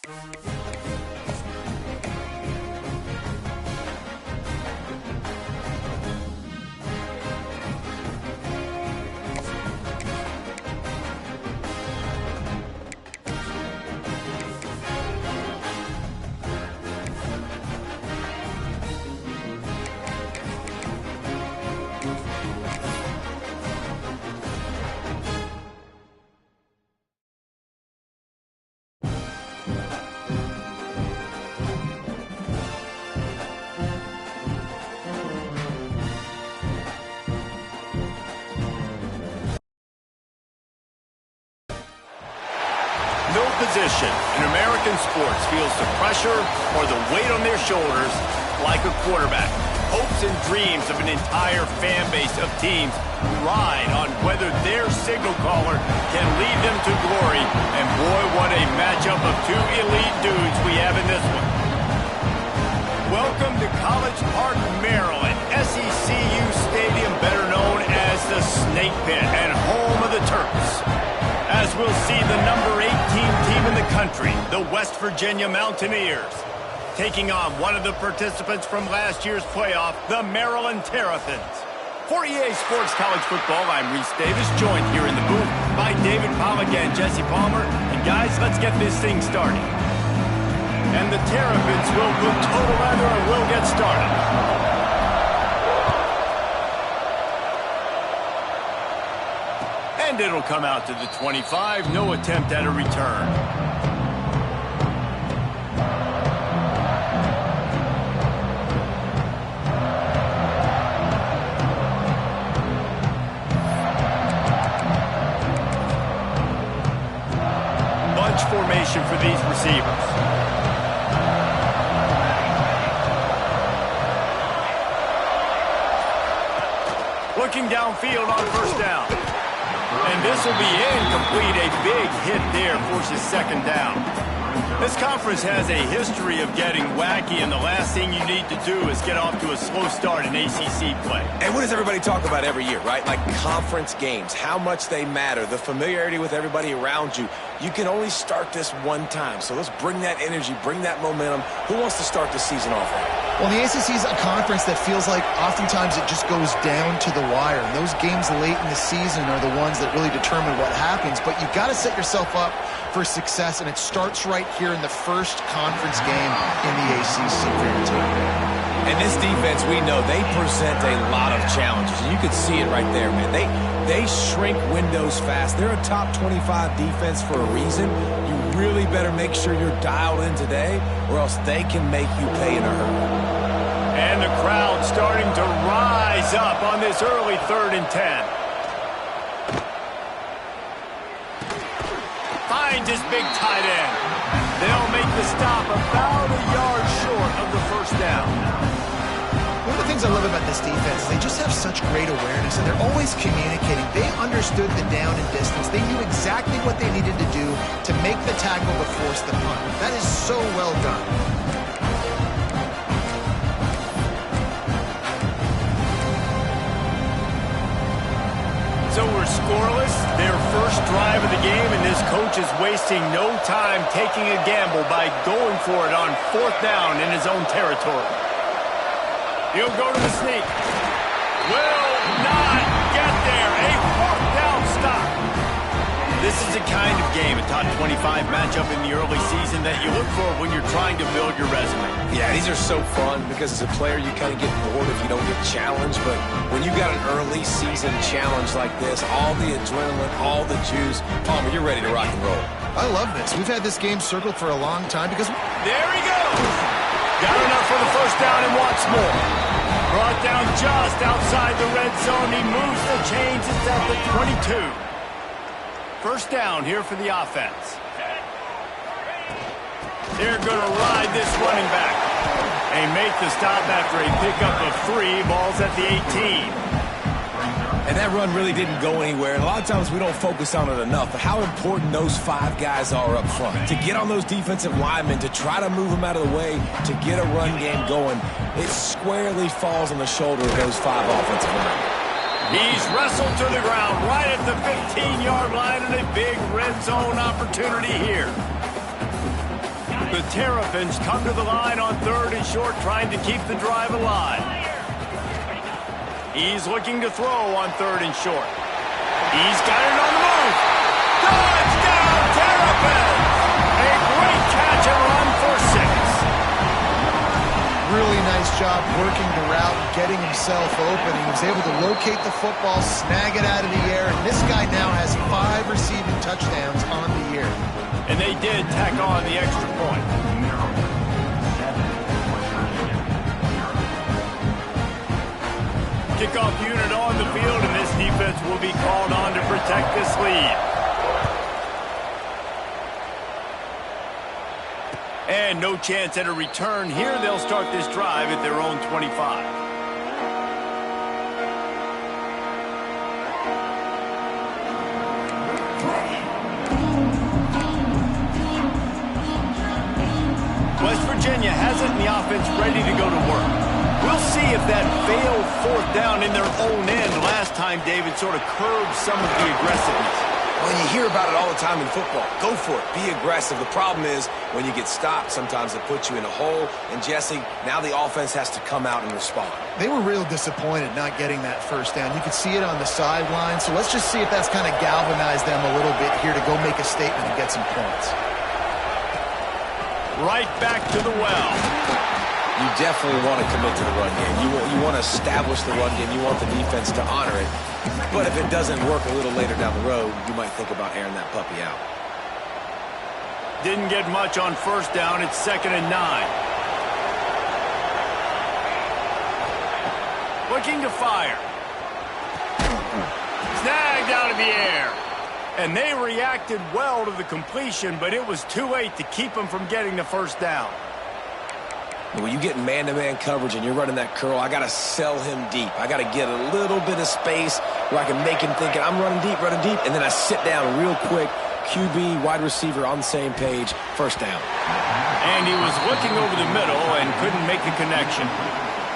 No position in American sports feels the pressure or the weight on their shoulders like a quarterback. Hopes and dreams of an entire fan base of teams ride on whether their signal caller can lead them to glory. And boy, what a matchup of two elite dudes we have in this one. Welcome to College Park, Maryland, SECU Stadium, better known as the Snake Pit and home of the Terps. As we'll see the number 18 team in the country, the West Virginia Mountaineers, taking on one of the participants from last year's playoff, the Maryland Terrapins. For EA Sports College Football, I'm Reese Davis, joined here in the booth by David Pollack and Jesse Palmer. And guys, let's get this thing started. And the Terrapins will put total leather and we'll get started. And it'll come out to the 25. No attempt at a return. Bunch formation for these receivers. Looking downfield on first down. And this will be incomplete. A big hit there forces second down. This conference has a history of getting wacky, and the last thing you need to do is get off to a slow start in ACC play. And what does everybody talk about every year, right? Like conference games, how much they matter, the familiarity with everybody around you. You can only start this one time, so let's bring that energy, bring that momentum. Who wants to start the season off right? Well, the ACC is a conference that feels like oftentimes it just goes down to the wire. And those games late in the season are the ones that really determine what happens. But you've got to set yourself up for success, and it starts right here in the first conference game in the ACC for your team. And this defense, we know, they present a lot of challenges. And you can see it right there, man. They shrink windows fast. They're a top 25 defense for a reason. You really better make sure you're dialed in today, or else they can make you pay in a hurry. And the crowd starting to rise up on this early 3rd and 10. Finds his big tight end. They'll make the stop about a yard short of the first down. One of the things I love about this defense is they just have such great awareness, and they're always communicating. They understood the down and distance. They knew exactly what they needed to do to make the tackle to force the punt. That is so well done. So we're scoreless, their first drive of the game, and this coach is wasting no time taking a gamble by going for it on 4th down in his own territory. He'll go to the sneak. Will not get there. A 4th down stop. This is the kind of game, a top 25 matchup in the early season, that you look for when you're trying to build your resume. Yeah, these are so fun because as a player, you kind of get bored if you don't get challenged. But when you got an early season challenge like this, all the adrenaline, all the juice, Palmer, you're ready to rock and roll. I love this. We've had this game circled for a long time because... There he goes! Got enough for the first down and wants more. Brought down just outside the red zone. He moves the chains. It's at the 22. First down here for the offense. They're going to ride this running back. They make the stop after a pickup of 3. Ball's at the 18. And that run really didn't go anywhere. And a lot of times we don't focus on it enough, but how important those 5 guys are up front. To get on those defensive linemen, to try to move them out of the way, to get a run game going, it squarely falls on the shoulder of those 5 offensive linemen. He's wrestled to the ground right at the 15-yard line, and a big red zone opportunity here. The Terrapins come to the line on 3rd and short, trying to keep the drive alive. He's looking to throw on 3rd and short. He's got it on the move. Touchdown, Terrapins! A great catch and run for 6. Really nice job working the route and getting himself open. He was able to locate the football, snag it out of the air, and this guy now has 5 receiving touchdowns on the year. And they did tack on the extra point. Kickoff unit on the field, and this defense will be called on to protect this lead. And no chance at a return here. They'll start this drive at their own 25. West Virginia has it, and the offense ready to go to work. We'll see if that failed 4th down in their own end last time, David, sort of curbed some of the aggressiveness. Well, you hear about it all the time in football. Go for it. Be aggressive. The problem is when you get stopped, sometimes it puts you in a hole. And, Jesse, now the offense has to come out and respond. They were real disappointed not getting that 1st down. You could see it on the sideline. So let's just see if that's kind of galvanized them a little bit here to go make a statement and get some points. Right back to the well. You definitely want to commit to the run game. You want to establish the run game. You want the defense to honor it. But if it doesn't work a little later down the road, you might think about airing that puppy out. Didn't get much on 1st down. It's 2nd and 9. Looking to fire. Snagged out of the air. And they reacted well to the completion, but it was too late to keep them from getting the 1st down. When you get man-to-man coverage and you're running that curl, I got to sell him deep. I got to get a little bit of space where I can make him think I'm running deep, and then I sit down real quick. QB, wide receiver on the same page, 1st down. And he was looking over the middle and couldn't make the connection.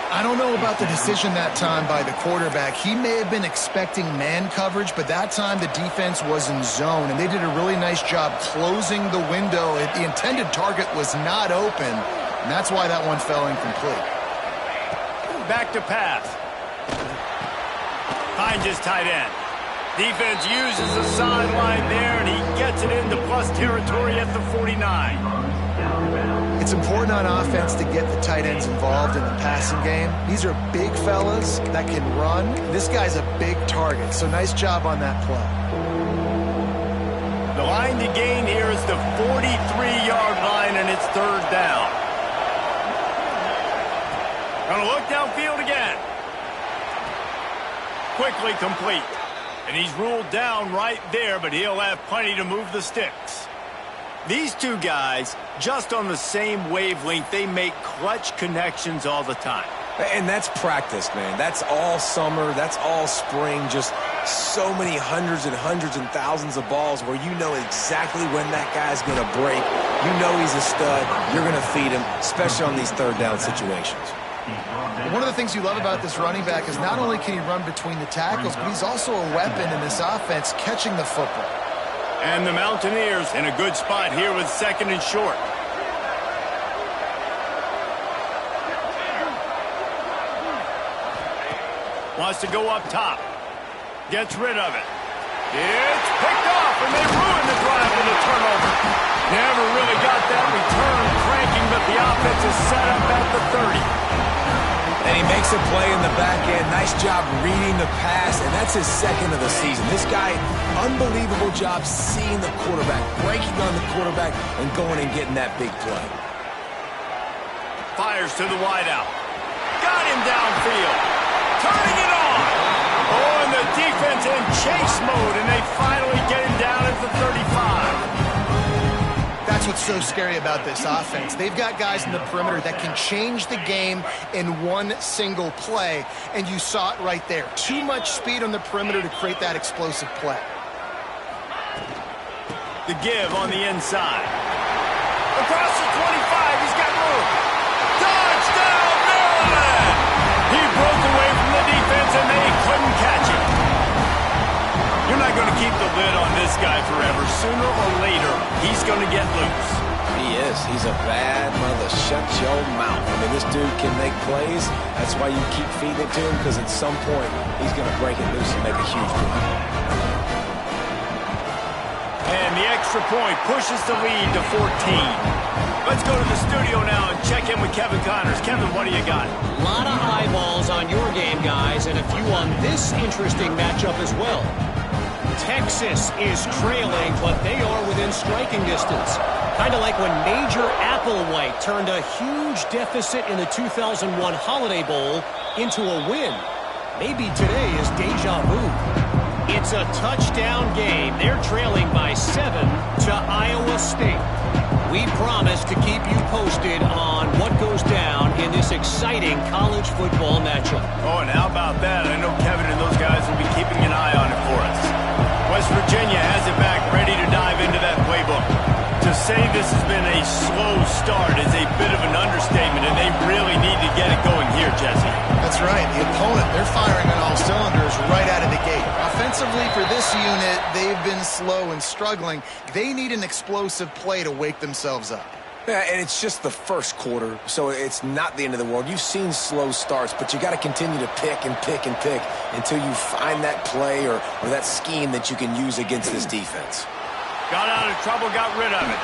I don't know about the decision that time by the quarterback. He may have been expecting man coverage, but that time the defense was in zone, and they did a really nice job closing the window. The intended target was not open, and that's why that one fell incomplete. Back to pass. Finds his tight end. Defense uses the sideline there, and he gets it into plus territory at the 49. It's important on offense to get the tight ends involved in the passing game. These are big fellas that can run. This guy's a big target, so nice job on that play. The line to gain here is the 43-yard line, and it's 3rd down. Gonna look downfield again. Quickly complete. And he's ruled down right there, but he'll have plenty to move the sticks. These two guys, just on the same wavelength, they make clutch connections all the time. And that's practice, man. That's all summer. That's all spring. Just so many hundreds and thousands of balls where you know exactly when that guy's going to break. You know he's a stud. You're going to feed him, especially on these 3rd down situations. One of the things you love about this running back is not only can he run between the tackles, but he's also a weapon in this offense catching the football. And the Mountaineers in a good spot here with 2nd and short. Wants to go up top. Gets rid of it. It's picked off, and they ruined the drive with a turnover. Never really got that return cranking, but the offense is set up at the 30. And he makes a play in the back end. Nice job reading the pass, and that's his 2nd of the season. This guy, unbelievable job seeing the quarterback, breaking on the quarterback, and going and getting that big play. Fires to the wideout. Got him downfield. Turning it on. Oh, and the defense in chase mode, and they finally get him down at the 35. That's what's so scary about this offense. They've got guys in the perimeter that can change the game in one single play, and you saw it right there. Too much speed on the perimeter to create that explosive play. The give on the inside. Across the 25, he's got room. Touchdown, Maryland! He broke away from the defense, and they couldn't catch him. You're not going to keep the lid on this guy forever. Sooner or later, he's going to get loose. He is. He's a bad mother. Shut your mouth. I mean, this dude can make plays. That's why you keep feeding it to him, because at some point, he's going to break it loose and make a huge play. And the extra point pushes the lead to 14. Let's go to the studio now and check in with Kevin Connors. Kevin, what do you got? A lot of eyeballs on your game, guys, and a few on this interesting matchup as well. Texas is trailing, but they are within striking distance. Kind of like when Major Applewhite turned a huge deficit in the 2001 Holiday Bowl into a win. Maybe today is deja vu. It's a touchdown game. They're trailing by 7 to Iowa State. We promise to keep you posted on what goes down in this exciting college football matchup. Oh, and how about that? I know Kevin and those guys will be keeping an eye on it for us. West Virginia has it back, ready to dive into that playbook. To say this has been a slow start is a bit of an understatement, and they really need to get it going here, Jesse. That's right. The opponent, they're firing on all cylinders right out of the gate. Offensively, for this unit, they've been slow and struggling. They need an explosive play to wake themselves up. Yeah, and it's just the first quarter, so it's not the end of the world. You've seen slow starts, but you got to continue to pick and pick and pick until you find that play or that scheme that you can use against this defense. Got out of trouble, got rid of it.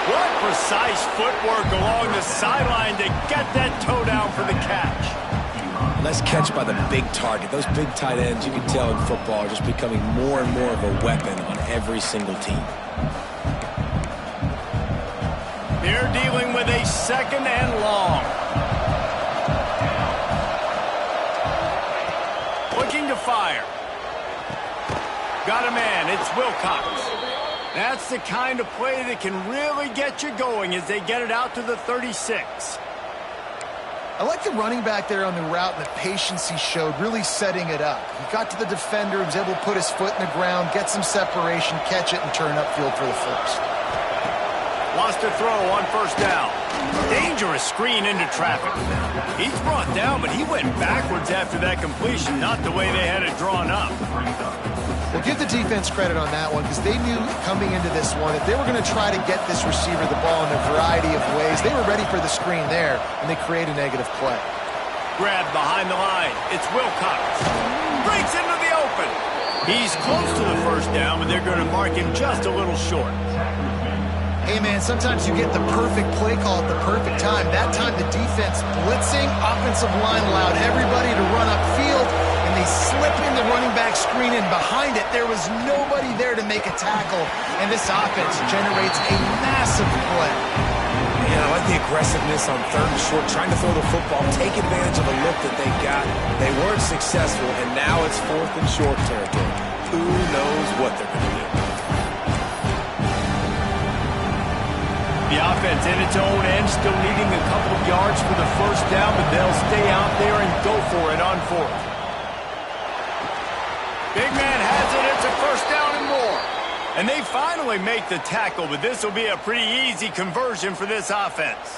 What precise footwork along the sideline to get that toe down for the catch. Let's catch by the big target. Those big tight ends, you can tell in football, are just becoming more and more of a weapon on every single team. They're dealing with a 2nd and long. Looking to fire. Got a man. It's Wilcox. That's the kind of play that can really get you going as they get it out to the 36. I like the running back there on the route and the patience he showed, really setting it up. He got to the defender, was able to put his foot in the ground, get some separation, catch it, and turn upfield for the first. Lost a throw on 1st down. Dangerous screen into traffic. He's brought down, but he went backwards after that completion, not the way they had it drawn up. Well, give the defense credit on that one, because they knew coming into this one, if they were going to try to get this receiver the ball in a variety of ways, they were ready for the screen there, and they create a negative play. Grabbed behind the line. It's Wilcox. Breaks into the open. He's close to the 1st down, but they're going to mark him just a little short. Hey, man, sometimes you get the perfect play call at the perfect time. That time the defense blitzing, offensive line allowed everybody to run upfield, and they slip in the running back screen, and behind it, there was nobody there to make a tackle, and this offense generates a massive play. Yeah, I like the aggressiveness on 3rd and short, trying to throw the football, take advantage of the look that they got. They weren't successful, and now it's 4th and short territory. Who knows what they're going to do? The offense in its own end, still needing a couple of yards for the 1st down, but they'll stay out there and go for it on 4th. Big man has it. It's a 1st down and more. And they finally make the tackle, but this will be a pretty easy conversion for this offense.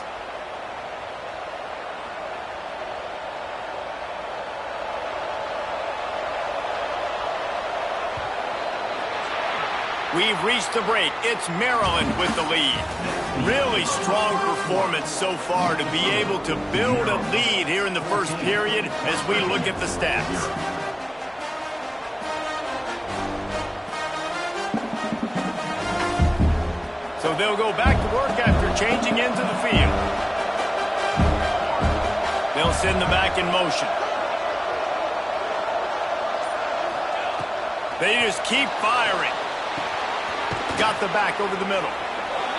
We've reached the break. It's Maryland with the lead. Really strong performance so far to be able to build a lead here in the 1st period as we look at the stats. So they'll go back to work after changing into the field. They'll send the back in motion. They just keep firing. Got the back over the middle.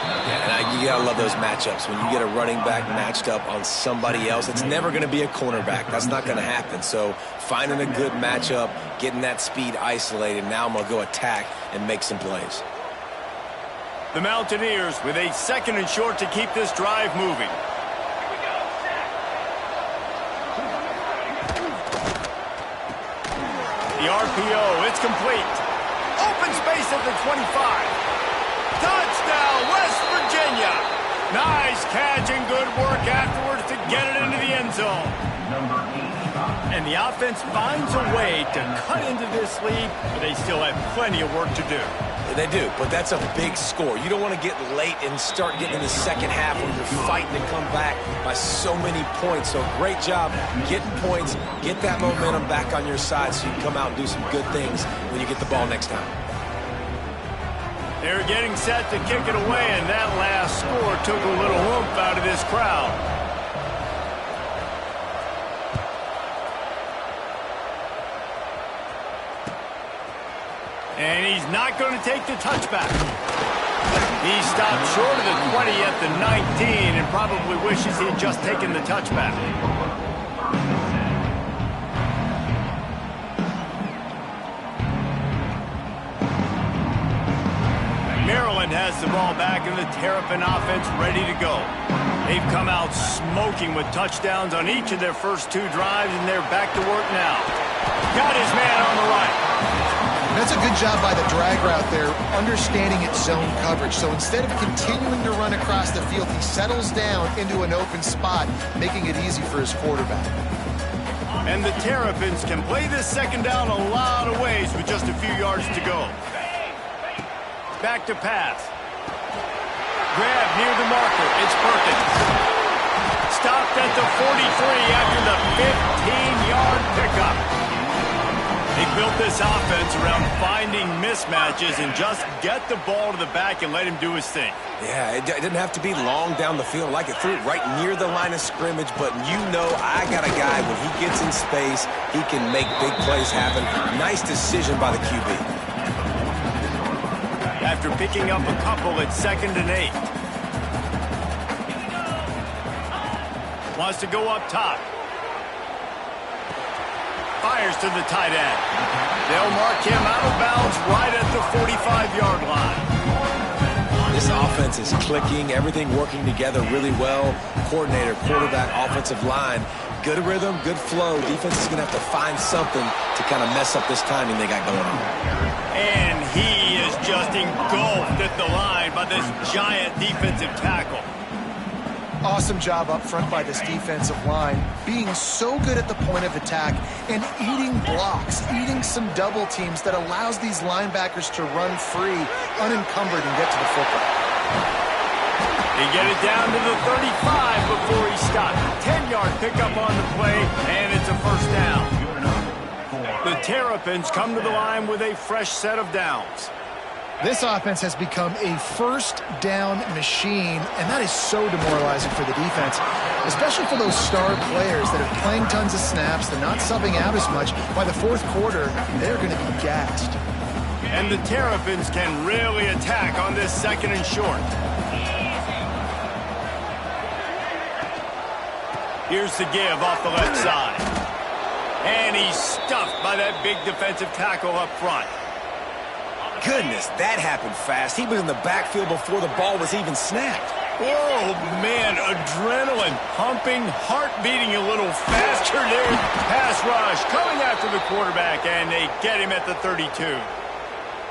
Yeah, and you gotta love those matchups. When you get a running back matched up on somebody else, it's never going to be a cornerback. That's not going to happen. So finding a good matchup, getting that speed isolated, now I'm going to go attack and make some plays. The Mountaineers with a 2nd and short to keep this drive moving. The RPO, it's complete. Open space at the 25. Touchdown, West Virginia. Nice catch and good work afterwards to get it into the end zone. And the offense finds a way to cut into this lead, but they still have plenty of work to do. They do, but that's a big score. You don't want to get late and start getting in the second half when you're fighting to come back by so many points. So great job getting points, get that momentum back on your side so you can come out and do some good things when you get the ball next time. They're getting set to kick it away, and that last score took a little oomph out of this crowd. And he's not going to take the touchback. He stopped short of the 20 at the 19 and probably wishes he had just taken the touchback. Maryland has the ball back and the Terrapin offense ready to go. They've come out smoking with touchdowns on each of their first 2 drives, and they're back to work now. Got his man on the right. That's a good job by the drag route there, understanding its zone coverage. So instead of continuing to run across the field, he settles down into an open spot, making it easy for his quarterback. And the Terrapins can play this second down a lot of ways with just a few yards to go. Back to pass. Grab near the marker. It's Perkins. Stopped at the 43 after the 15-yard pickup. They built this offense around finding mismatches and just get the ball to the back and let him do his thing. Yeah, it didn't have to be long down the field. Like it threw it right near the line of scrimmage, but you know I got a guy, when he gets in space, he can make big plays happen. Nice decision by the QB. After picking up a couple at 2nd and 8. Wants to go up top. Fires to the tight end. They'll mark him out of bounds right at the 45-yard line. This offense is clicking, everything working together really well. Coordinator, quarterback, offensive line. Good rhythm, good flow. Defense is going to have to find something to kind of mess up this timing they got going on. And he is just engulfed at the line by this giant defensive tackle. Awesome job up front by this defensive line, being so good at the point of attack and eating blocks, eating some double teams that allows these linebackers to run free, unencumbered, and get to the football. They get it down to the 35 before he stopped. 10-yard pickup on the play, and it's a first down. The Terrapins come to the line with a fresh set of downs. This offense has become a first down machine, and that is so demoralizing for the defense, especially for those star players that are playing tons of snaps. They're not subbing out as much. By the 4th quarter, they're going to be gassed. And the Terrapins can really attack on this 2nd and short. Here's the give off the left side. And he's stuffed by that big defensive tackle up front. Goodness, that happened fast. He was in the backfield before the ball was even snapped. Oh, man, adrenaline pumping, heart beating a little faster there. Pass rush coming after the quarterback, and they get him at the 32.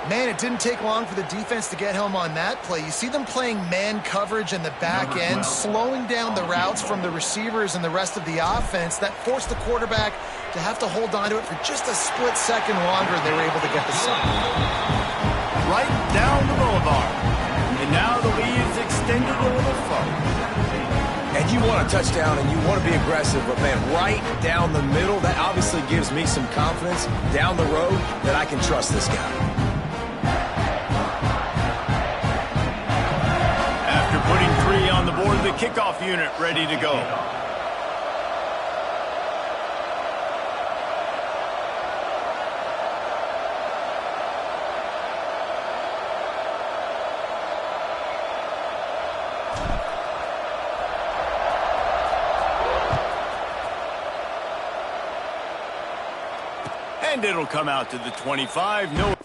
Man, it didn't take long for the defense to get home on that play. You see them playing man coverage in the back end, slowing down the routes from the receivers and the rest of the offense. That forced the quarterback to have to hold on to it for just a split second longer, and they were able to get the sack. Right down the boulevard. And now the lead is extended a little further. And you want a touchdown and you want to be aggressive, but man, right down the middle, that obviously gives me some confidence down the road that I can trust this guy. After putting 3 on the board, the kickoff unit ready to go. And it'll come out to the 25. No.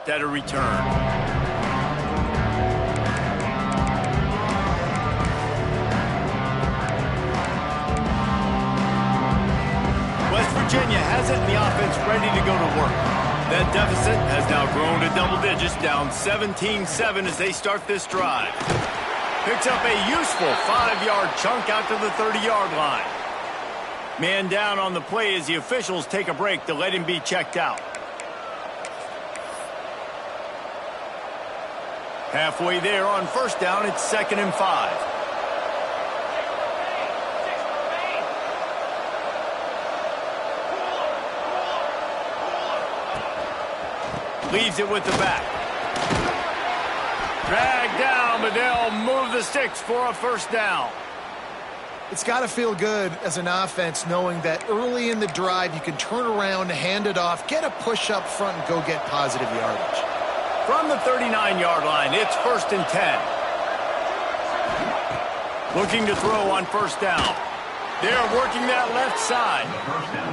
attempt at a return. West Virginia has it in the offense ready to go to work. That deficit has now grown to double digits, down 17-7 as they start this drive. Picks up a useful 5-yard chunk out to the 30-yard line. Man down on the play as the officials take a break to let him be checked out. Halfway there on first down, it's 2nd and 5. Leaves it with the back. Dragged down, but they'll move the sticks for a first down. It's got to feel good as an offense knowing that early in the drive you can turn around, hand it off, get a push up front, and go get positive yardage. From the 39-yard line, it's 1st and 10. Looking to throw on first down. They're working that left side.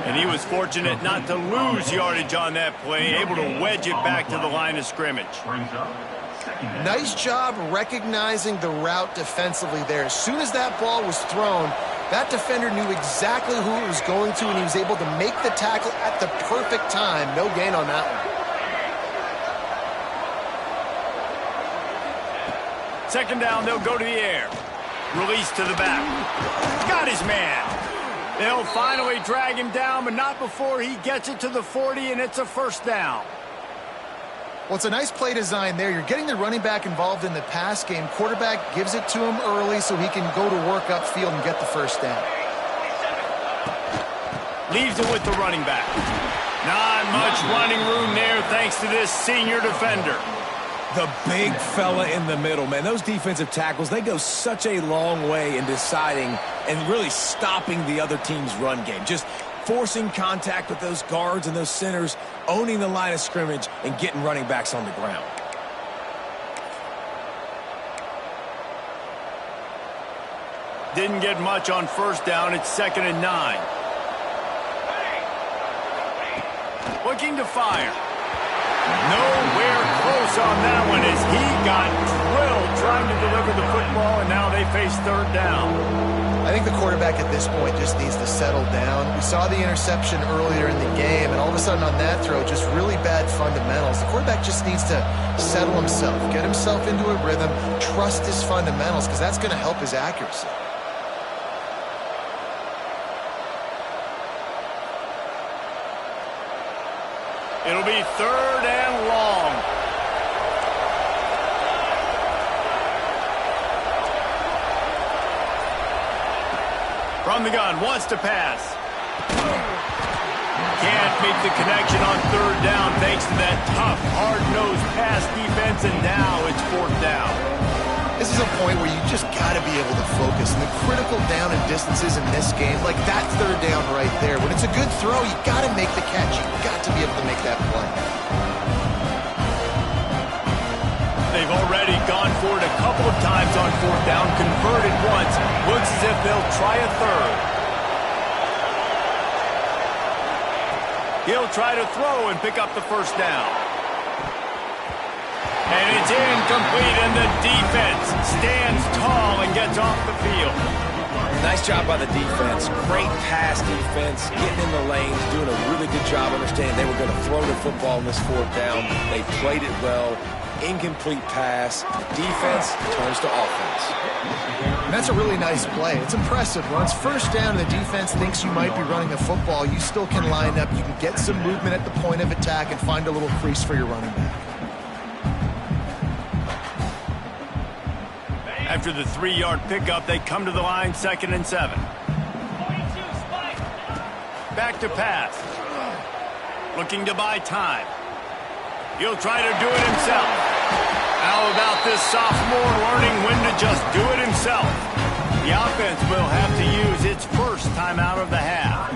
And he was fortunate not to lose yardage on that play, able to wedge it back to the line of scrimmage. Nice job recognizing the route defensively there. As soon as that ball was thrown, that defender knew exactly who it was going to, and he was able to make the tackle at the perfect time. No gain on that one. 2nd down, they'll go to the air. Release to the back. Got his man. They'll finally drag him down, but not before he gets it to the 40, and it's a first down. Well, it's a nice play design there. You're getting the running back involved in the pass game. Quarterback gives it to him early so he can go to work upfield and get the first down. Leaves it with the running back. Not much running room there thanks to this senior defender. The big fella in the middle, man. Those defensive tackles, they go such a long way in deciding and really stopping the other team's run game. Just forcing contact with those guards and those centers, owning the line of scrimmage, and getting running backs on the ground. Didn't get much on first down. It's 2nd and 9. Looking to fire. Nowhere close on that one as he got drilled trying to deliver the football, and now they face 3rd down. I think the quarterback at this point just needs to settle down. We saw the interception earlier in the game, and all of a sudden on that throw, just really bad fundamentals. The quarterback just needs to settle himself, get himself into a rhythm, trust his fundamentals, because that's going to help his accuracy. It'll be 3rd and long. From the gun, wants to pass. Can't make the connection on 3rd down thanks to that tough, hard-nosed pass defense, and now it's 4th down. This is a point where you just got to be able to focus. And the critical down and distances in this game, like that 3rd down right there, when it's a good throw, you got to make the catch. You got to be able to make that play. They've already gone for it a couple of times on 4th down, converted once. Looks as if they'll try a 3rd. He'll try to throw and pick up the first down. And it's incomplete, and the defense stands tall and gets off the field. Nice job by the defense. Great pass defense, getting in the lanes, doing a really good job understanding they were going to throw the football in this 4th down. They played it well. Incomplete pass. Defense turns to offense. And that's a really nice play. It's impressive. Once first down and the defense thinks you might be running the football, you still can line up. You can get some movement at the point of attack and find a little crease for your running back. After the 3-yard pickup, they come to the line, 2nd and 7. Back to pass. Looking to buy time. He'll try to do it himself. How about this sophomore learning when to just do it himself? The offense will have to use its first time out of the half.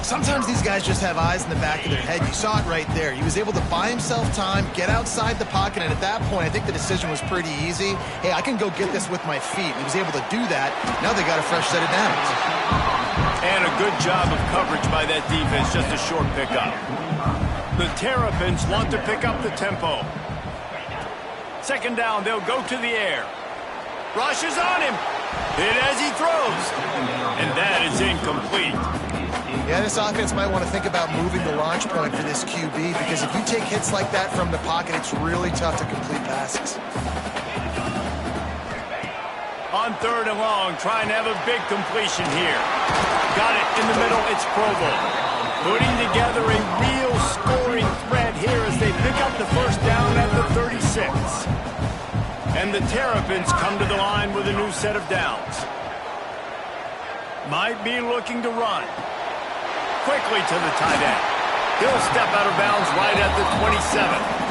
Sometimes these guys just have eyes in the back of their head. You saw it right there. He was able to buy himself time, get outside the pocket, and at that point, I think the decision was pretty easy. Hey, I can go get this with my feet. He was able to do that. Now they got a fresh set of downs. And a good job of coverage by that defense, just a short pickup. The Terrapins want to pick up the tempo. Second down, they'll go to the air. Rushes on him. Hit as he throws. And that is incomplete. Yeah, this offense might want to think about moving the launch point for this QB, because if you take hits like that from the pocket, it's really tough to complete passes. On third and long, trying to have a big completion here. Got it in the middle, it's Provo. Putting together a real scoring threat here as they pick up the first down at the 36. And the Terrapins come to the line with a new set of downs. Might be looking to run. Quickly to the tight end. He'll step out of bounds right at the 27.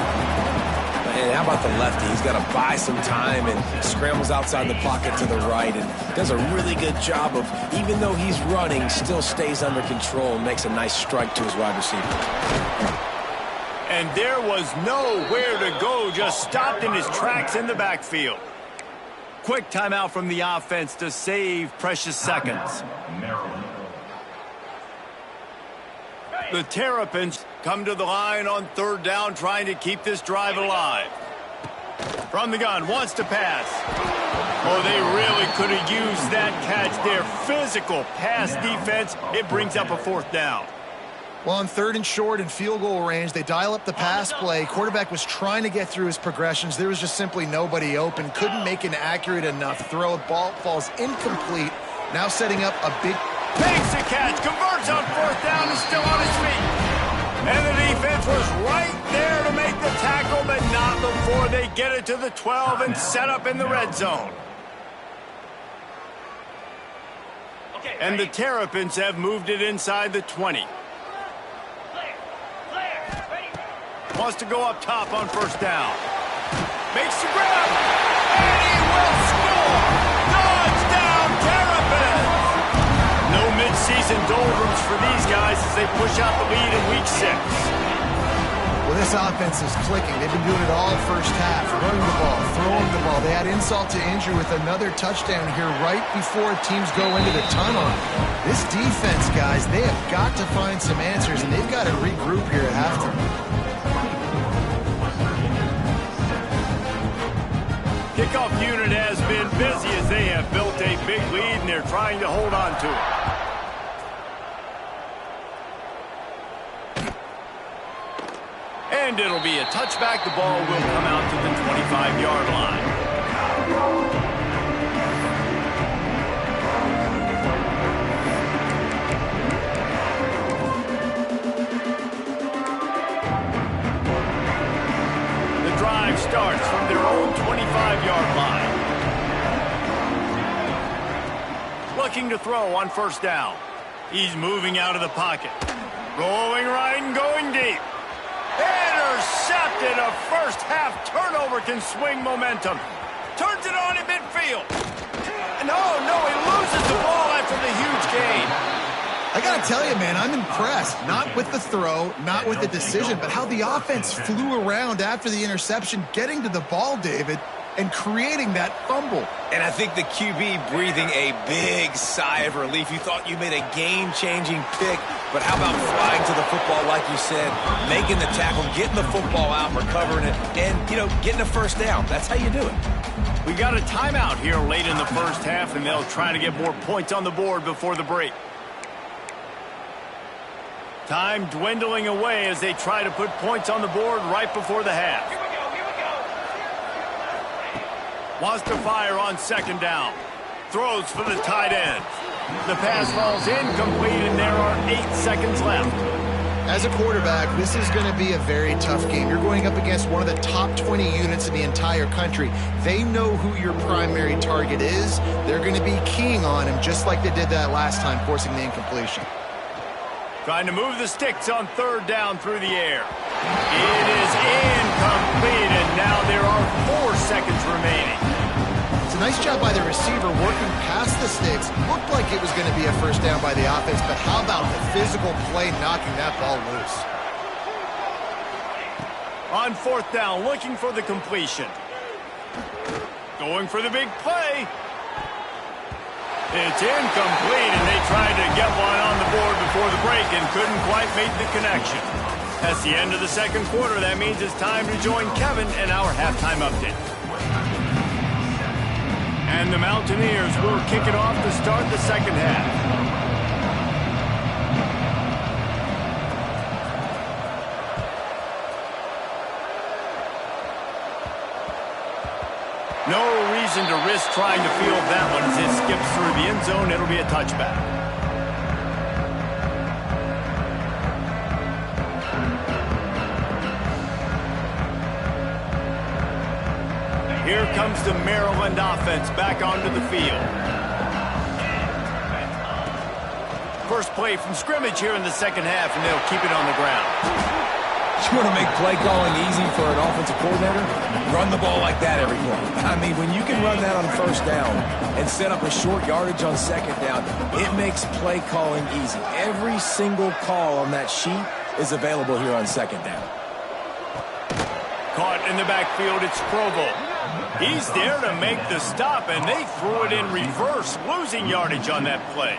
And how about the lefty? He's got to buy some time and scrambles outside the pocket to the right and does a really good job of, even though he's running, still stays under control and makes a nice strike to his wide receiver. And there was nowhere to go, just stopped in his tracks in the backfield. Quick timeout from the offense to save precious seconds. The Terrapins come to the line on third down, trying to keep this drive alive. From the gun, wants to pass. Oh, they really could have used that catch there. Physical pass defense. It brings up a fourth down. Well, on third and short and field goal range, they dial up the pass play. Quarterback was trying to get through his progressions. There was just simply nobody open. Couldn't make an accurate enough throw. Ball falls incomplete. Now setting up a big... Makes a catch, converts on fourth down, is still on his feet. And the defense was right there to make the tackle, but not before they get it to the 12 and set up in the red zone. And the Terrapins have moved it inside the 20. Wants to go up top on first down. Makes the grab. And he will score. Touchdown, Terrapins. No mid-season doldrums for these guys as they push out the lead in Week 6. Well, this offense is clicking. They've been doing it all first half. Running the ball, throwing the ball. They had insult to injury with another touchdown here right before teams go into the tunnel. This defense, guys, they have got to find some answers, and they've got to regroup here at halftime. Kickoff unit has been busy as they have built a big lead, and they're trying to hold on to it. And it'll be a touchback. The ball will come out to the 25-yard line. The drive starts from their own 25-yard line. Looking to throw on first down. He's moving out of the pocket. Rolling right and going deep. Intercepted. A first-half turnover can swing momentum. Turns it on in midfield. No, he loses the ball after the huge gain. I got to tell you, man, I'm impressed. Not with the throw, not with the decision, but how the offense flew around after the interception, getting to the ball, David, and creating that fumble. And I think the QB breathing a big sigh of relief. You thought you made a game-changing pick, but how about flying to the football, like you said, making the tackle, getting the football out, recovering it, and, getting a first down. That's how you do it. We got a timeout here late in the first half, and they'll try to get more points on the board before the break. Time dwindling away as they try to put points on the board right before the half. Wants to fire on second down. Throws for the tight end. The pass falls incomplete, and there are 8 seconds left. As a quarterback, this is going to be a very tough game. You're going up against one of the top 20 units in the entire country. They know who your primary target is. They're going to be keying on him just like they did that last time, forcing the incompletion. Trying to move the sticks on third down through the air. It is incomplete, and now there are 4 seconds remaining. It's a nice job by the receiver working past the sticks. Looked like it was going to be a first down by the offense, but how about the physical play knocking that ball loose? On fourth down, looking for the completion. Going for the big play. It's incomplete, and they tried to get one on the board before the break and couldn't quite make the connection. That's the end of the second quarter. That means it's time to join Kevin in our halftime update. And the Mountaineers will kick it off to start the second half. No reason to risk trying to field that one as it skips through the end zone. It'll be a touchback. Here comes the Maryland offense back onto the field. First play from scrimmage here in the second half, and they'll keep it on the ground. You want to make play calling easy for an offensive coordinator? Run the ball like that every play. I mean, when you can run that on first down and set up a short yardage on second down, it makes play calling easy. Every single call on that sheet is available here on second down. Caught in the backfield, it's Provo. He's there to make the stop, and they threw it in reverse, losing yardage on that play.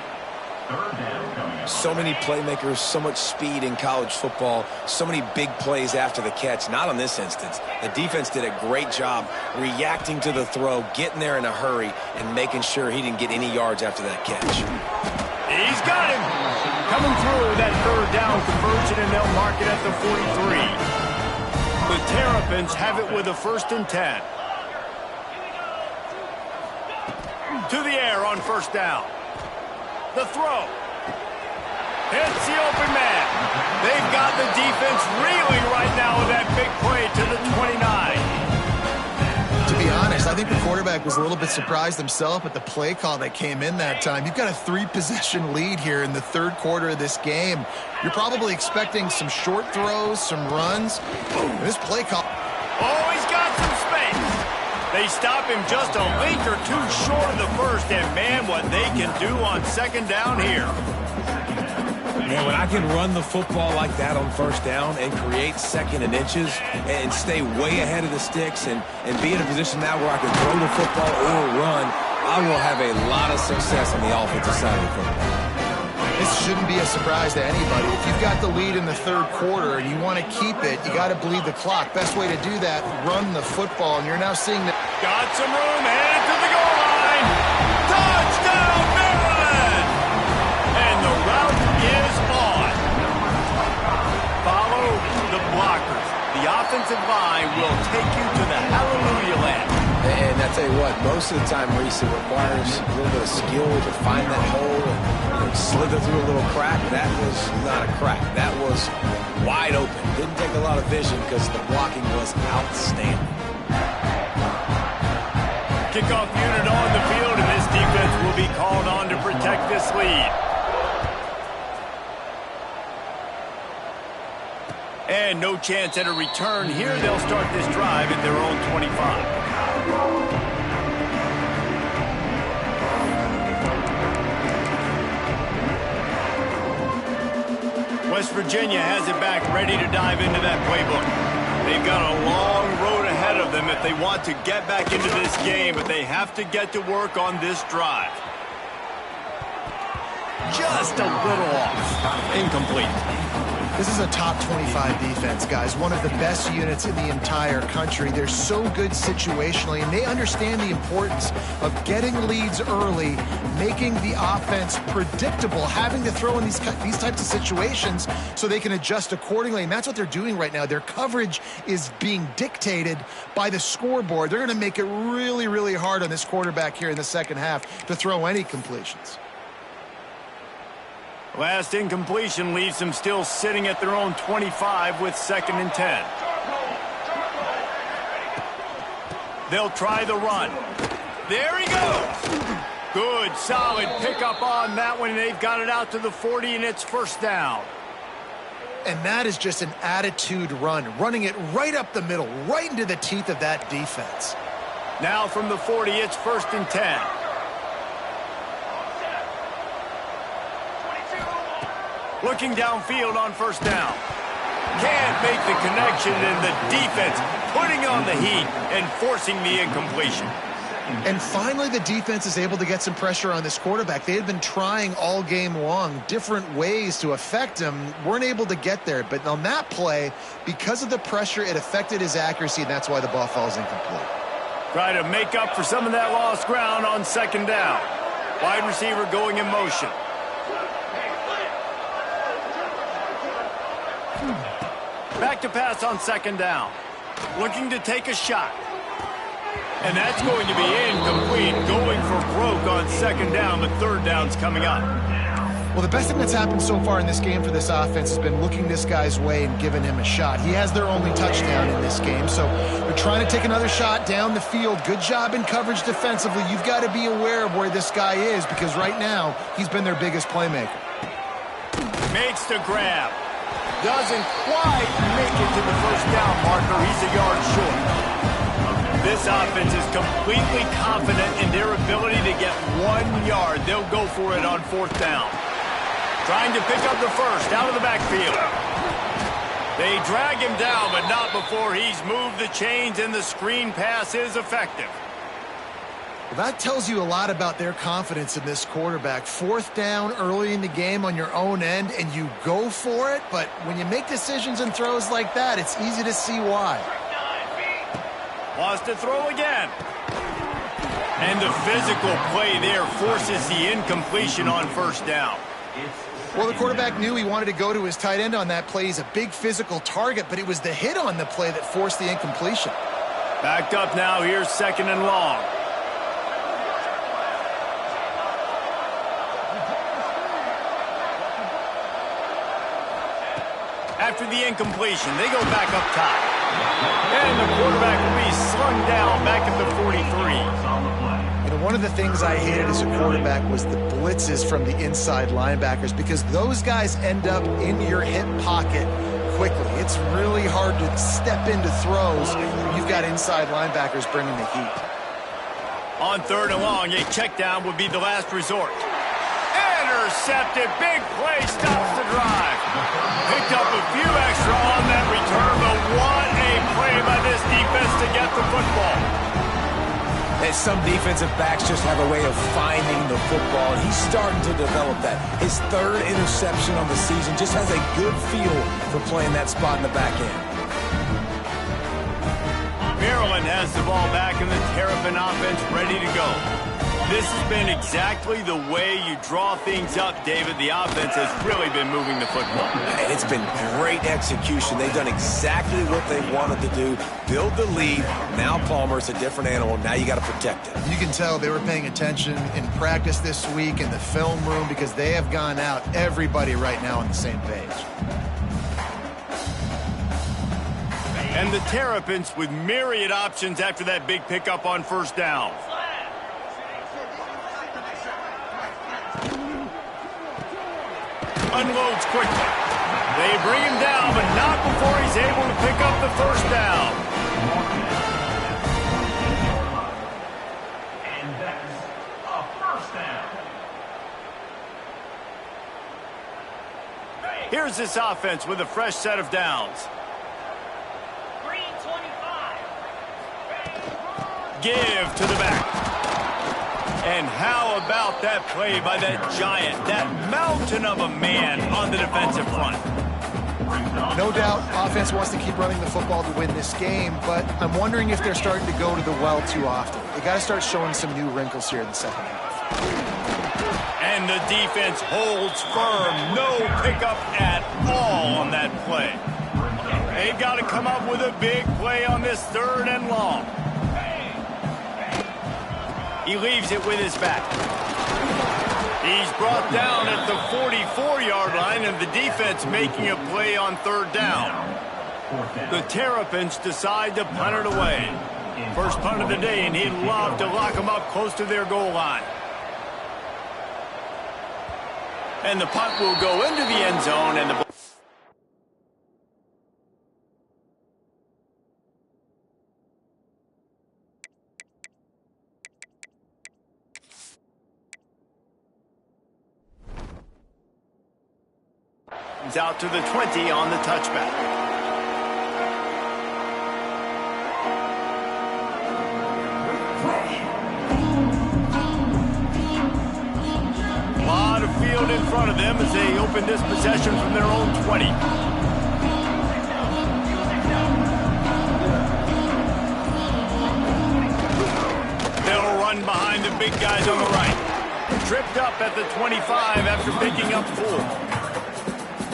So many playmakers, so much speed in college football, so many big plays after the catch. Not on this instance. The defense did a great job reacting to the throw, getting there in a hurry, and making sure he didn't get any yards after that catch. He's got him. Coming through that third down conversion, and they'll mark it at the 43. The Terrapins have it with a 1st and 10. To the air on first down. The throw. Hits the open man. They've got the defense reeling right now with that big play to the 29. To be honest, I think the quarterback was a little bit surprised himself at the play call that came in that time. You've got a 3-possession lead here in the third quarter of this game. You're probably expecting some short throws, some runs. This play call. Oh, he's got some space. They stop him just a link or two short of the first, and man, what they can do on second down here. Man, when I can run the football like that on first down and create second and inches and stay way ahead of the sticks and be in a position now where I can throw the football or run, I will have a lot of success on the offensive side of the football. This shouldn't be a surprise to anybody. If you've got the lead in the third quarter and you want to keep it, you got to bleed the clock. Best way to do that, run the football. And you're now seeing that. Got some room, headed to the goal line. Touchdown, Maryland! And the route is on. Follow the blockers. The offensive line will take you to the hallelujah land. And I tell you what, most of the time, Reese, it requires a little bit of skill to find that hole and slither through a little crack. That was not a crack. That was wide open. Didn't take a lot of vision because the blocking was outstanding. Kickoff unit on the field, and this defense will be called on to protect this lead. And no chance at a return here. They'll start this drive at their own 25. West Virginia has it back, ready to dive into that playbook. They've got a long road ahead of them if they want to get back into this game, but they have to get to work on this drive. Just a little off. Incomplete. This is a top 25 defense, guys. One of the best units in the entire country. They're so good situationally, and they understand the importance of getting leads early, making the offense predictable, having to throw in these types of situations so they can adjust accordingly. And that's what they're doing right now. Their coverage is being dictated by the scoreboard. They're going to make it really, really hard on this quarterback here in the second half to throw any completions. Last incompletion leaves them still sitting at their own 25 with 2nd and 10. They'll try the run. There he goes. Good, solid pickup on that one. They've got it out to the 40, and it's first down. And that is just an attitude run, running it right up the middle, right into the teeth of that defense. Now from the 40, it's 1st and 10. Looking downfield on first down. Can't make the connection, and the defense putting on the heat and forcing the incompletion. And finally, the defense is able to get some pressure on this quarterback. They had been trying all game long different ways to affect him, weren't able to get there. But on that play, because of the pressure, it affected his accuracy, and that's why the ball falls incomplete. Try to make up for some of that lost ground on second down. Wide receiver going in motion. Back to pass on second down. Looking to take a shot. And that's going to be incomplete. Going for broke on second down, but third down's coming up. Well, the best thing that's happened so far in this game for this offense has been looking this guy's way and giving him a shot. He has their only touchdown in this game, so they're trying to take another shot down the field. Good job in coverage defensively. You've got to be aware of where this guy is because right now he's been their biggest playmaker. Makes the grab. Doesn't quite make it to the first down marker. He's a yard short. This offense is completely confident in their ability to get 1 yard. They'll go for it on fourth down. Trying to pick up the first out of the backfield. They drag him down, but not before he's moved the chains, and the screen pass is effective. Well, that tells you a lot about their confidence in this quarterback. Fourth down early in the game on your own end, and you go for it, but when you make decisions and throws like that, it's easy to see why. Wants to throw again. And the physical play there forces the incompletion on first down. Well, the quarterback knew he wanted to go to his tight end on that play. He's a big physical target, but it was the hit on the play that forced the incompletion. Backed up now. Here's second and long. After the incompletion, they go back up top. And the quarterback will be slung down back at the 43. You know, one of the things I hated as a quarterback was the blitzes from the inside linebackers because those guys end up in your hip pocket quickly. It's really hard to step into throws when you've got inside linebackers bringing the heat. On third and long, a check down would be the last resort. Intercepted. Big play stops the drive. Picked up a few extra on that return, but what a play by this defense to get the football. And some defensive backs just have a way of finding the football, and he's starting to develop that. His third interception on the season just has a good feel for playing that spot in the back end. Maryland has the ball back, and the Terrapin offense ready to go. This has been exactly the way you draw things up, David. The offense has really been moving the football. And it's been great execution. They've done exactly what they wanted to do. Build the lead. Now Palmer's a different animal. Now you got to protect it. You can tell they were paying attention in practice this week in the film room because they have gone out, everybody right now on the same page. And the Terrapins with myriad options after that big pickup on first down. Unloads quickly. They bring him down, but not before he's able to pick up the first down. And that's a first down. Here's this offense with a fresh set of downs. Green 25. Give to the back. And how about that play by that giant, that mountain of a man on the defensive front? No doubt, offense wants to keep running the football to win this game, but I'm wondering if they're starting to go to the well too often. They got to start showing some new wrinkles here in the second half. And the defense holds firm. No pickup at all on that play. They've got to come up with a big play on this third and long. He leaves it with his back. He's brought down at the 44-yard line, and the defense making a play on third down. The Terrapins decide to punt it away. First punt of the day, and he'd love to lock them up close to their goal line. And the punt will go into the end zone, and the out to the 20 on the touchback. field in front of them as they open this possession from their own 20. They'll run behind the big guys on the right. Tripped up at the 25 after picking up 4.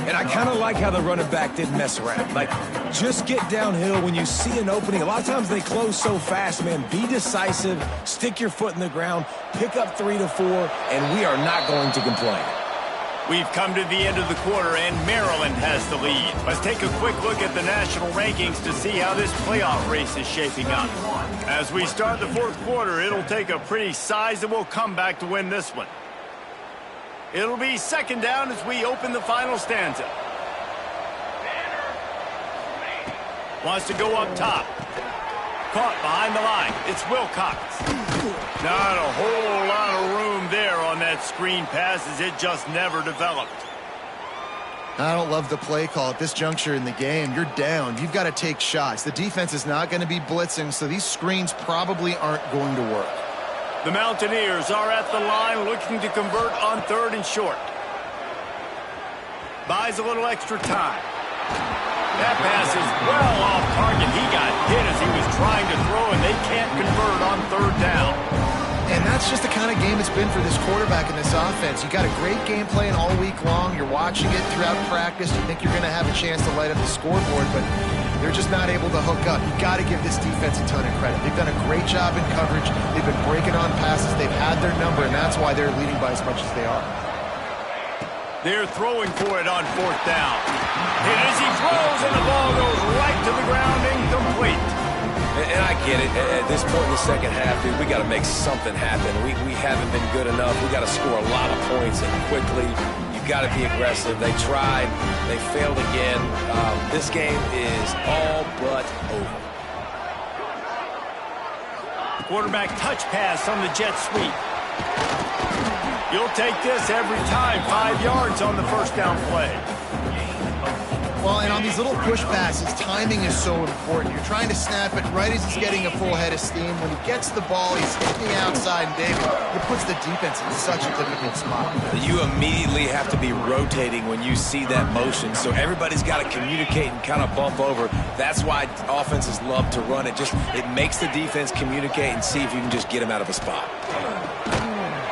And I kind of like how the running back didn't mess around. Like, just get downhill when you see an opening. A lot of times they close so fast, man. Be decisive, stick your foot in the ground, pick up 3 to 4, and we are not going to complain. We've come to the end of the quarter, and Maryland has the lead. Let's take a quick look at the national rankings to see how this playoff race is shaping up. As we start the fourth quarter, it'll take a pretty sizable comeback to win this one. It'll be second down as we open the final stanza. Wants to go up top. Caught behind the line. It's Wk6. Not a whole lot of room there on that screen pass as it just never developed. I don't love the play call at this juncture in the game. You're down. You've got to take shots. The defense is not going to be blitzing, so these screens probably aren't going to work. The Mountaineers are at the line looking to convert on 3rd and short. Buys a little extra time. That pass is well off target. He got hit as he was trying to throw, and they can't convert on 3rd down. And that's just the kind of game it's been for this quarterback in this offense. You got a great game plan all week long. You're watching it throughout practice. You think you're going to have a chance to light up the scoreboard, but they're just not able to hook up. You got to give this defense a ton of credit. They've done a great job in coverage. They've been breaking on passes. They've had their number, and that's why they're leading by as much as they are. They're throwing for it on 4th down. And as he throws, and the ball goes right to the ground, incomplete. And I get it. At this point in the second half, dude, we got to make something happen. We haven't been good enough. We got to score a lot of points and quickly. You got to be aggressive. They tried. They failed again. This game is all but over. Quarterback touch pass on the jet sweep. You'll take this every time. 5 yards on the first down play. Well, and on these little push passes, timing is so important. You're trying to snap it right as he's getting a full head of steam. When he gets the ball, he's hitting the outside, and David, it puts the defense in such a difficult spot. You immediately have to be rotating when you see that motion, so everybody's got to communicate and kind of bump over. That's why offenses love to run it. It makes the defense communicate and see if you can just get him out of a spot.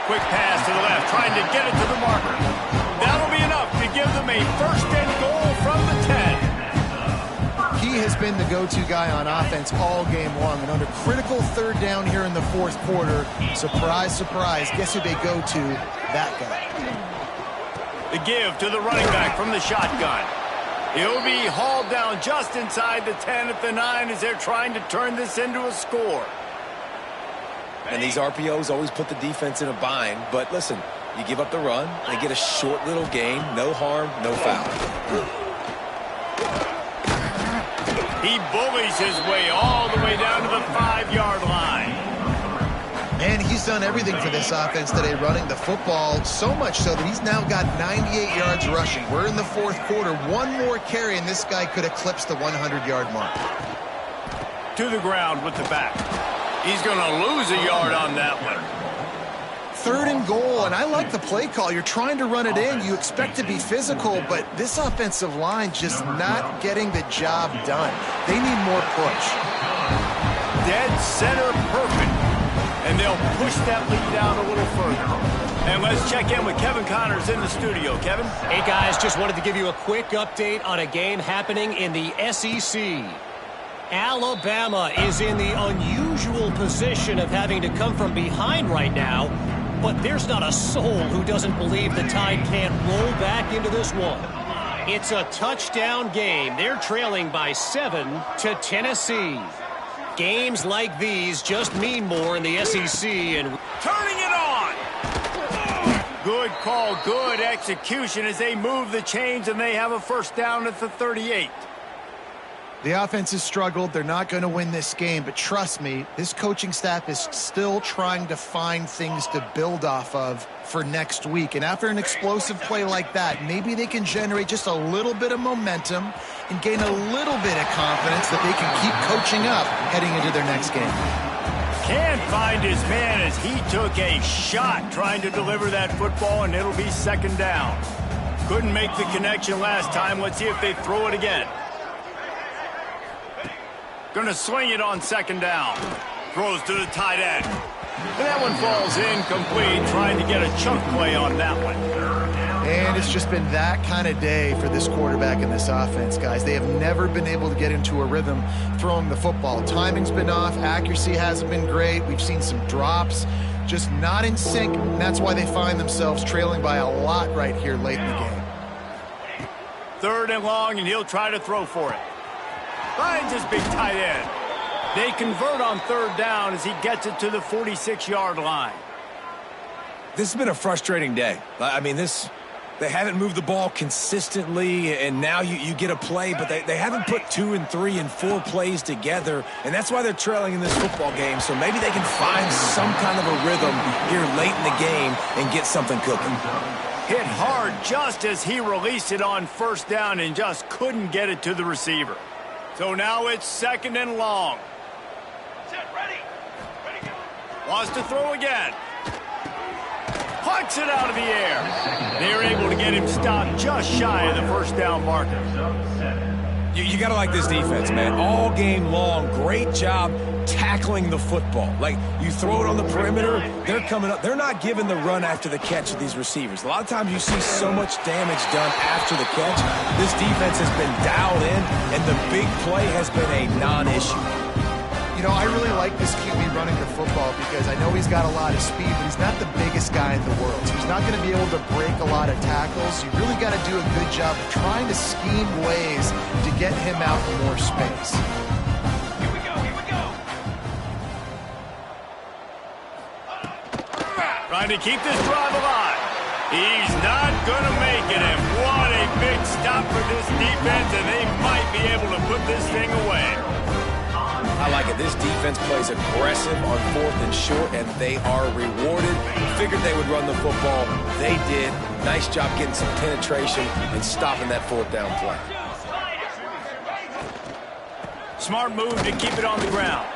Quick pass to the left, trying to get it to the marker. That'll be enough to give them a 1st and goal from the 10. He has been the go-to guy on offense all game long, and under critical 3rd down here in the 4th quarter, surprise, surprise, guess who they go to? That guy. The give to the running back from the shotgun. He'll be hauled down just inside the 10 at the 9 as they're trying to turn this into a score. And these RPOs always put the defense in a bind. But listen, you give up the run, they get a short little gain, no harm, no foul. He bullies his way all the way down to the 5-yard line. And he's done everything for this offense today, running the football, so much so that he's now got 98 yards rushing. We're in the 4th quarter. One more carry, and this guy could eclipse the 100-yard mark. To the ground with the back. He's going to lose a yard on that one. 3rd and goal, and I like the play call. You're trying to run it in. You expect to be physical, but this offensive line just not getting the job done. They need more push. Dead center perfect. And they'll push that lead out a little further. And let's check in with Kevin Connors in the studio. Kevin? Hey, guys, just wanted to give you a quick update on a game happening in the SEC. Alabama is in the unusual position of having to come from behind right now, but there's not a soul who doesn't believe the Tide can't roll back into this one. It's a touchdown game. They're trailing by 7 to Tennessee. Games like these just mean more in the SEC, and turning it on. Good call, good execution as they move the chains, and they have a 1st down at the 38. The offense has struggled. They're not going to win this game, but trust me, this coaching staff is still trying to find things to build off of for next week. And after an explosive play like that, maybe they can generate just a little bit of momentum and gain a little bit of confidence that they can keep coaching up heading into their next game. Can't find his man as he took a shot trying to deliver that football, and it'll be second down. Couldn't make the connection last time. Let's see if they throw it again. Going to swing it on second down. Throws to the tight end. And that one falls incomplete, trying to get a chunk play on that one. And it's just been that kind of day for this quarterback and this offense, guys. They have never been able to get into a rhythm throwing the football. Timing's been off. Accuracy hasn't been great. We've seen some drops. Just not in sync. And that's why they find themselves trailing by a lot right here late in the game. Third and long, and he'll try to throw for it. Finds his big tight end. They convert on third down as he gets it to the 46-yard line. This has been a frustrating day. I mean, they haven't moved the ball consistently, and now you get a play, but they haven't put 2 and 3 and 4 plays together, and that's why they're trailing in this football game. So maybe they can find some kind of a rhythm here late in the game and get something cooking. Hit hard just as he released it on first down and just couldn't get it to the receiver. So now it's second and long. Wants to throw again. Pucks it out of the air. They're able to get him stopped just shy of the first down marker. You got to like this defense, man. All game long, great job tackling the football. Like, you throw it on the perimeter, they're coming up. They're not giving the run after the catch of these receivers. A lot of times you see so much damage done after the catch. This defense has been dialed in, and the big play has been a non-issue. You know, I really like this QB running the football because I know he's got a lot of speed, but he's not the biggest guy in the world. So he's not going to be able to break a lot of tackles. You really got to do a good job of trying to scheme ways to get him out in more space. Here we go. Trying to keep this drive alive. He's not going to make it, and what a big stop for this defense, and they might be able to put this thing away. I like it. This defense plays aggressive on 4th and short, and they are rewarded. Figured they would run the football. They did. Nice job getting some penetration and stopping that 4th down play. Smart move to keep it on the ground.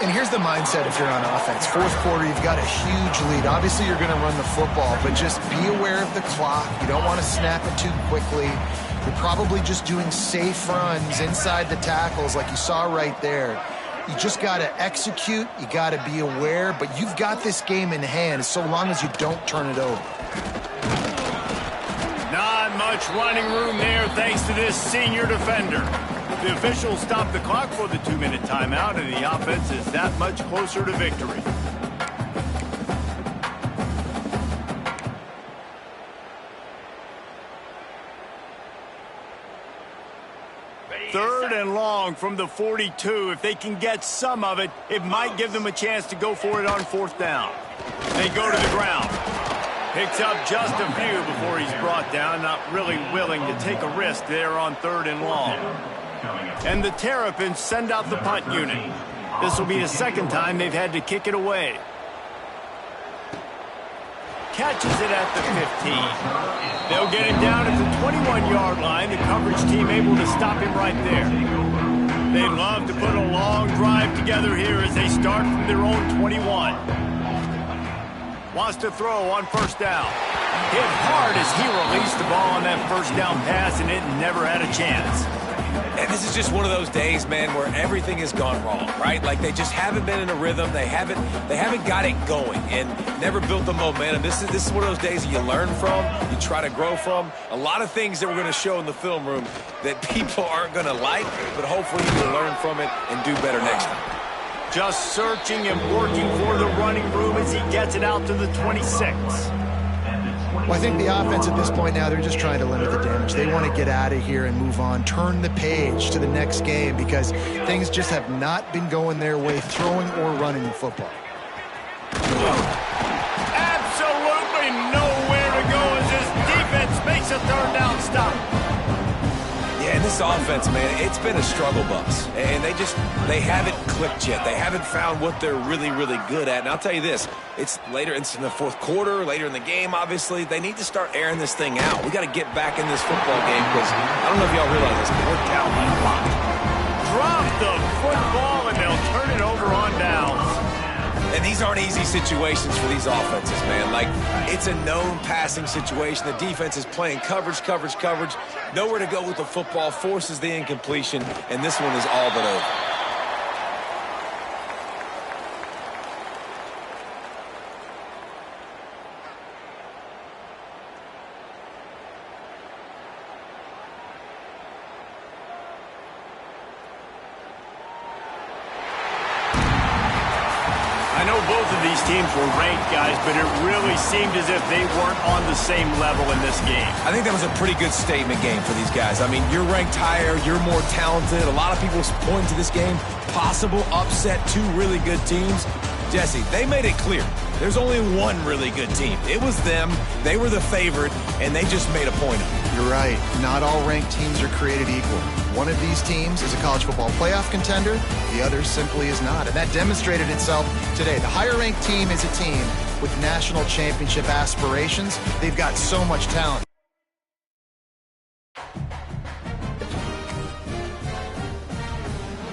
And here's the mindset if you're on offense. Fourth quarter, you've got a huge lead. Obviously, you're going to run the football, but just be aware of the clock. You don't want to snap it too quickly. You're probably just doing safe runs inside the tackles like you saw right there. You just got to execute. You got to be aware, but you've got this game in hand so long as you don't turn it over. Not much running room there thanks to this senior defender. The officials stopped the clock for the 2-minute timeout, and the offense is that much closer to victory. Third and long from the 42. If they can get some of it, it might give them a chance to go for it on 4th down. They go to the ground. Picks up just a few before he's brought down, not really willing to take a risk there on 3rd and long. And the Terrapins send out the punt unit. This will be the second time they've had to kick it away. Catches it at the 15. They'll get him down at the 21-yard line. The coverage team able to stop him right there. They'd love to put a long drive together here as they start from their own 21. Wants to throw on 1st down. Hit hard as he released the ball on that 1st down pass, and it never had a chance. And this is just one of those days, man, where everything has gone wrong, right? Like, they just haven't been in a rhythm. They haven't got it going and never built the momentum. This is one of those days that you learn from, you try to grow from. A lot of things that we're going to show in the film room that people aren't going to like, but hopefully you can learn from it and do better next time. Just searching and working for the running room as he gets it out to the 26. Well, I think the offense at this point now, they're just trying to limit the damage. They want to get out of here and move on, turn the page to the next game because things just have not been going their way, throwing or running the football. Absolutely nowhere to go as this defense makes a 3rd down stop. Yeah, and this offense, man, it's been a struggle bus. And they haven't clicked yet. They haven't found what they're really, really good at. And I'll tell you this, it's later, it's in the 4th quarter, later in the game, obviously. They need to start airing this thing out. We got to get back in this football game because I don't know if y'all realize this, but we're down by a lot. drop the football, and they'll turn it over on downs. And these aren't easy situations for these offenses, man. Like, it's a known passing situation. The defense is playing coverage. Nowhere to go with the football, forces the incompletion, and this one is all but over. I know both of these teams were ranked, guys, but it really seemed as if they weren't on the same level in this game. I think that was a pretty good statement game for these guys. I mean, you're ranked higher, you're more talented. A lot of people point to this game, possible upset, two really good teams. Jesse, they made it clear. There's only one really good team. It was them. They were the favorite, and they just made a point of it. You're right. Not all ranked teams are created equal. One of these teams is a college football playoff contender. The other simply is not. And that demonstrated itself today. The higher-ranked team is a team with national championship aspirations. They've got so much talent.